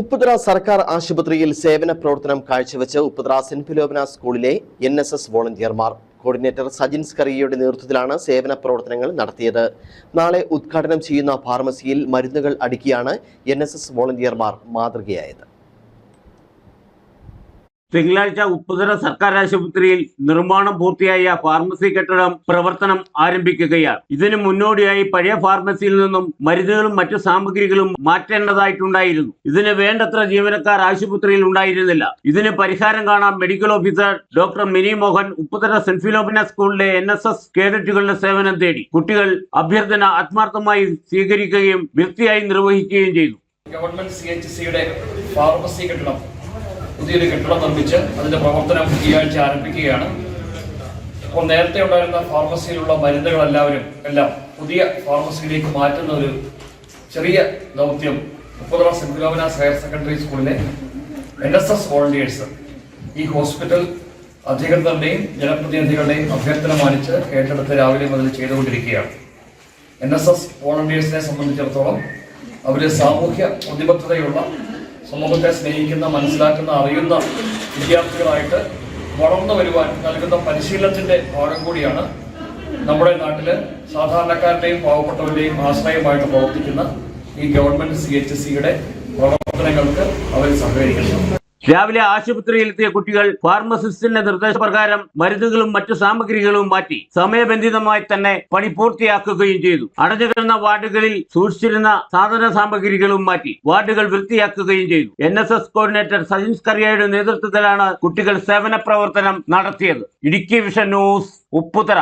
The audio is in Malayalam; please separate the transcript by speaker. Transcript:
Speaker 1: ഉപ്പുതറ സർക്കാർ ആശുപത്രിയിൽ സേവന പ്രവർത്തനം കാഴ്ചവെച്ച് ഉപ്പുതറ സെന്റ് ഫിലോമിന സ്കൂളിലെ NSS വോളണ്ടിയർമാർ. കോർഡിനേറ്റർ സജിൻ സ്കറിയയുടെ നേതൃത്വത്തിലാണ് സേവന പ്രവർത്തനങ്ങൾ നടത്തിയത്. നാളെ ഉദ്ഘാടനം ചെയ്യുന്ന ഫാർമസിയിൽ മരുന്നുകൾ അടുക്കിയാണ് NSS വോളണ്ടിയർമാർ മാതൃകയായത്.
Speaker 2: തിങ്കളാഴ്ച ഉപ്പുതറ സർക്കാർ ആശുപത്രിയിൽ നിർമ്മാണം പൂർത്തിയായ ഫാർമസി കെട്ടിടം പ്രവർത്തനം ആരംഭിക്കുകയാണ്. ഇതിനു മുന്നോടിയായി പഴയ ഫാർമസിയിൽ നിന്നും മരുന്നുകളും മറ്റു സാമഗ്രികളും മാറ്റേണ്ടതായിട്ടുണ്ടായിരുന്നു. ഇതിന് വേണ്ടത്ര ജീവനക്കാർ ആശുപത്രിയിൽ ഉണ്ടായിരുന്നില്ല. ഇതിന് പരിഹാരം കാണാൻ medical officer doctor Mini Mohan Upputhara Saint Philomena സ്കൂളിലെ NSS കേഡറ്റുകളുടെ സേവനം തേടി. കുട്ടികൾ അഭ്യർത്ഥന ആത്മാർത്ഥമായി സ്വീകരിക്കുകയും വൃത്തിയായി നിർവഹിക്കുകയും ചെയ്തു.
Speaker 3: ഗവൺമെന്റ് CHC ഫാർമസി കെട്ടിടം പുതിയൊരു കെട്ടിടം നിർമ്മിച്ച് അതിന്റെ പ്രവർത്തനം ഈ ആഴ്ച ആരംഭിക്കുകയാണ്. അപ്പോൾ നേരത്തെ ഉണ്ടായിരുന്ന ഫാർമസിയിലുള്ള മരുന്നുകളെല്ലാം പുതിയ ഫാർമസിയിലേക്ക് മാറ്റുന്ന ഒരു ചെറിയ ദൗത്യം Upputhara Saint Philomena higher secondary സ്കൂളിലെ NSS വോളണ്ടിയേഴ്സ് ഈ ഹോസ്പിറ്റൽ അധികൃതരുടെയും ജനപ്രതിനിധികളുടെയും അഭ്യർത്ഥന മാനിച്ച് ഏറ്റെടുത്ത് രാവിലെ മുതൽ ചെയ്തുകൊണ്ടിരിക്കുകയാണ്. NSS വോളണ്ടിയേഴ്സിനെ സംബന്ധിച്ചിടത്തോളം അവര് സാമൂഹ്യ പ്രതിബദ്ധതയുള്ള, സമൂഹത്തെ സ്നേഹിക്കുന്ന, മനസ്സിലാക്കുന്ന, അറിയുന്ന വിദ്യാർത്ഥികളായിട്ട് വളർന്നു വരുവാൻ നൽകുന്ന പരിശീലനത്തിന്റെ ഭാഗം കൂടിയാണ്. നമ്മുടെ നാട്ടില് സാധാരണക്കാരുടെയും പാവപ്പെട്ടവരുടെയും ആശ്രയമായിട്ട് പ്രവർത്തിക്കുന്ന ഈ ഗവൺമെന്റ് CHC പ്രവർത്തനങ്ങൾക്ക് അവർ സഹകരിക്കുന്നു.
Speaker 2: രാവിലെ ആശുപത്രിയിലെത്തിയ കുട്ടികൾ ഫാർമസിസ്റ്റിന്റെ നിർദ്ദേശപ്രകാരം മരുന്നുകളും മറ്റു സാമഗ്രികളും മാറ്റി സമയബന്ധിതമായി തന്നെ പണി പൂർത്തിയാക്കുകയും ചെയ്തു. അടഞ്ഞുകിടന്ന വാർഡുകളിൽ സൂക്ഷിച്ചിരുന്ന സാധന സാമഗ്രികളും മാറ്റി വാർഡുകൾ വൃത്തിയാക്കുകയും ചെയ്തു. NSS കോർഡിനേറ്റർ സജിൻ സ്കറിയയുടെ നേതൃത്വത്തിലാണ് കുട്ടികൾ സേവന പ്രവർത്തനം നടത്തിയത്. Idukki vision news, Upputhara.